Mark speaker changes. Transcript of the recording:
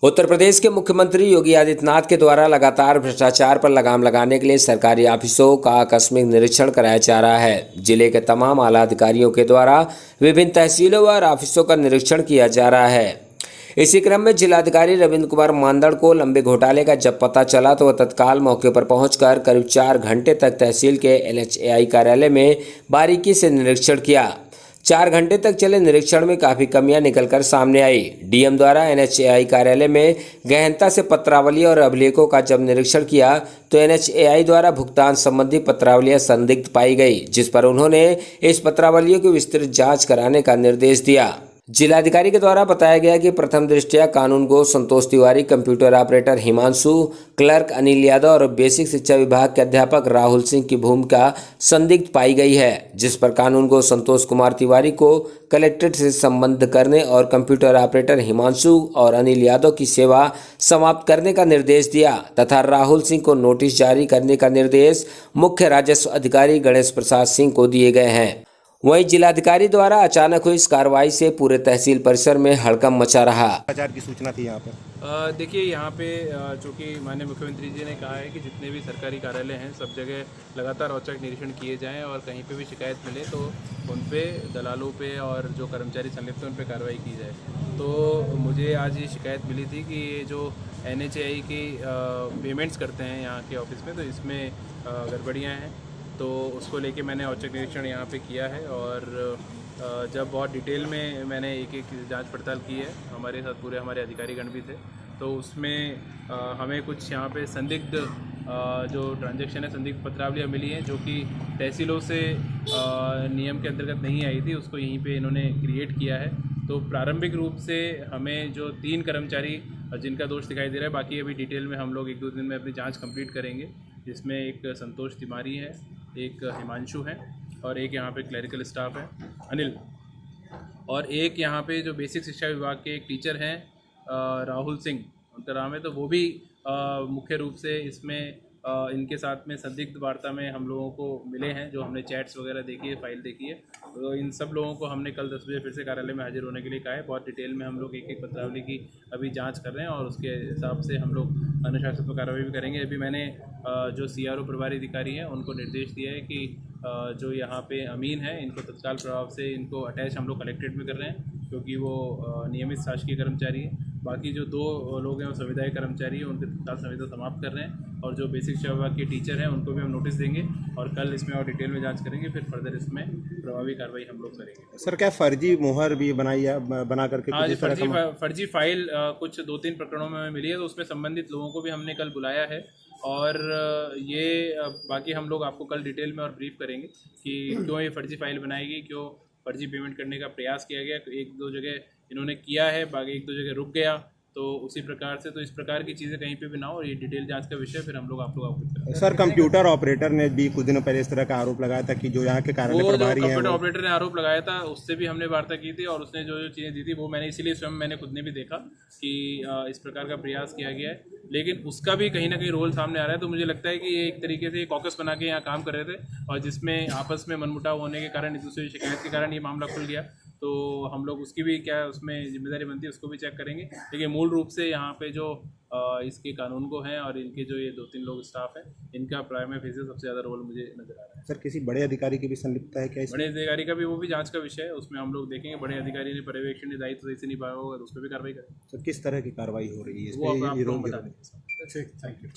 Speaker 1: उत्तर प्रदेश के मुख्यमंत्री योगी आदित्यनाथ के द्वारा लगातार भ्रष्टाचार पर लगाम लगाने के लिए सरकारी ऑफिसों का आकस्मिक निरीक्षण कराया जा रहा है। जिले के तमाम आला अधिकारियों के द्वारा विभिन्न तहसीलों और ऑफिसों का निरीक्षण किया जा रहा है। इसी क्रम में जिलाधिकारी रविंद्र कुमार मांदड़ को लंबे घोटाले का जब पता चला तो वह तत्काल मौके पर पहुंचकर करीब 4 घंटे तक तहसील के NHAI कार्यालय में बारीकी से निरीक्षण किया। 4 घंटे तक चले निरीक्षण में काफ़ी कमियां निकलकर सामने आई। डीएम द्वारा NHAI कार्यालय में गहनता से पत्रावली और अभिलेखों का जब निरीक्षण किया तो NHAI द्वारा भुगतान संबंधी पत्रावलियां संदिग्ध पाई गई, जिस पर उन्होंने इस पत्रावलियों की विस्तृत जांच कराने का निर्देश दिया। जिलाधिकारी के द्वारा बताया गया कि प्रथम दृष्टया कानूनगो Santosh Tiwari, computer operator Himanshu, clerk Anil Yadav और बेसिक शिक्षा विभाग के अध्यापक राहुल सिंह की भूमिका संदिग्ध पाई गई है, जिस पर कानूनगो संतोष कुमार तिवारी को कलेक्ट्रेट से संबद्ध करने और कंप्यूटर ऑपरेटर हिमांशु और अनिल यादव की सेवा समाप्त करने का निर्देश दिया तथा राहुल सिंह को नोटिस जारी करने का निर्देश मुख्य राजस्व अधिकारी गणेश प्रसाद सिंह को दिए गए हैं। वहीं जिलाधिकारी द्वारा अचानक हुई इस कार्रवाई से पूरे तहसील परिसर में हड़कंप मचा रहा।
Speaker 2: भ्रष्टाचार की सूचना थी यहाँ पर।
Speaker 3: देखिए, यहाँ पे चूँकि माननीय मुख्यमंत्री जी ने कहा है कि जितने भी सरकारी कार्यालय हैं सब जगह लगातार औचक निरीक्षण किए जाएं और कहीं पे भी शिकायत मिले तो उन पे दलालों पे और जो कर्मचारी संलिप्त हैं उन पे कार्रवाई की जाए। तो मुझे आज ये शिकायत मिली थी कि ये जो NHAI की पेमेंट्स करते हैं यहाँ के ऑफिस में, तो इसमें गड़बड़ियाँ हैं, तो उसको लेके मैंने औचक निरीक्षण यहाँ पे किया है और जब बहुत डिटेल में मैंने एक एक जांच पड़ताल की है, हमारे साथ पूरे हमारे अधिकारीगण भी थे, तो उसमें हमें कुछ यहाँ पे संदिग्ध जो ट्रांजैक्शन है, संदिग्ध पत्रावलियाँ मिली हैं जो कि तहसीलों से नियम के अंतर्गत नहीं आई थी, उसको यहीं पे इन्होंने क्रिएट किया है। तो प्रारंभिक रूप से हमें जो 3 कर्मचारी जिनका दोष दिखाई दे रहा है, बाकी अभी डिटेल में हम लोग 1-2 दिन में अपनी जाँच कंप्लीट करेंगे, जिसमें एक संतोष तिवारी है, एक हिमांशु है और एक यहाँ पे क्लरिकल स्टाफ है अनिल, और एक यहाँ पे जो बेसिक शिक्षा विभाग के एक टीचर हैं राहुल सिंह उनका नाम है, तो वो भी मुख्य रूप से इसमें इनके साथ में संदिग्ध वार्ता में हम लोगों को मिले हैं। जो हमने चैट्स वगैरह देखी है, फाइल देखी है, तो इन सब लोगों को हमने कल 10 बजे फिर से कार्यालय में हाजिर होने के लिए कहा है। बहुत डिटेल में हम लोग एक एक पत्रावली की अभी जांच कर रहे हैं और उसके हिसाब से हम लोग अनुशासनात्मक कार्रवाई भी करेंगे। अभी मैंने जो CRO प्रभारी अधिकारी हैं उनको निर्देश दिया है कि जो यहाँ पे अमीन है इनको तत्काल प्रभाव से इनको अटैच हम लोग कलेक्ट्रेट में कर रहे हैं, क्योंकि वो नियमित शासकीय कर्मचारी हैं। बाकी जो 2 लोग हैं वो संविदायी कर्मचारी हैं, उनके तत्काल संविदा समाप्त कर रहे हैं, और जो बेसिक शिक्षा विभाग के टीचर हैं उनको भी हम नोटिस देंगे और कल इसमें और डिटेल में जांच करेंगे, फिर फर्दर इसमें प्रभावी कार्रवाई हम लोग करेंगे।
Speaker 2: सर, क्या फर्जी मोहर भी बनाई है, बना करके?
Speaker 3: हाँ जी, फर्जी फाइल कुछ 2-3 प्रकरणों में मिली है, तो उसमें संबंधित लोगों को भी हमने कल बुलाया है और ये बाकी हम लोग आपको कल डिटेल में और ब्रीफ करेंगे कि क्यों ये फर्जी फाइल बनाई गई, क्यों फर्जी पेमेंट करने का प्रयास किया गया। 1-2 जगह इन्होंने किया है, बाकी 1-2 जगह रुक गया, तो उसी प्रकार से, तो इस प्रकार की चीज़ें कहीं पे भी ना हो, और ये डिटेल जांच का विषय फिर हम लोग आप लोग अवगत करेंगे।
Speaker 2: सर, कंप्यूटर ऑपरेटर ने भी कुछ दिनों पहले इस तरह का आरोप लगाया था कि जो यहाँ के कार्यालय प्रभारी हैं,
Speaker 3: कंप्यूटर ऑपरेटर ने आरोप लगाया था, उससे भी हमने वार्ता की थी और उसने जो चीज़ें दी थी वो मैंने इसीलिए स्वयं मैंने खुद ने भी देखा कि इस प्रकार का प्रयास किया गया है, लेकिन उसका भी कहीं ना कहीं रोल सामने आ रहा है। तो मुझे लगता है कि ये एक तरीके से कॉकस बना के यहाँ काम कर रहे थे और जिसमें आपस में मनमुटाव होने के कारण, एक दूसरे की शिकायत के कारण ये मामला खुल गया। तो हम लोग उसकी भी क्या उसमें जिम्मेदारी बनती है उसको भी चेक करेंगे, लेकिन मूल रूप से यहाँ पे जो इसके कानून को हैं और इनके जो ये 2-3 लोग स्टाफ हैं, इनका प्राइमरी फेज सबसे ज़्यादा रोल मुझे नजर आ रहा है।
Speaker 2: सर, किसी बड़े अधिकारी की भी संलिप्तता है क्या?
Speaker 3: बड़े अधिकारी का भी वो भी जांच का विषय है, उसमें हम लोग देखेंगे। बड़े अधिकारी ने पर्यवेक्षण दायित्व सही से निभाया होगा तो उस पर भी कार्रवाई करें।
Speaker 2: सर, किस तरह की कार्रवाई हो रही है?
Speaker 3: वो आपको हम बता देंगे।
Speaker 2: Thank you.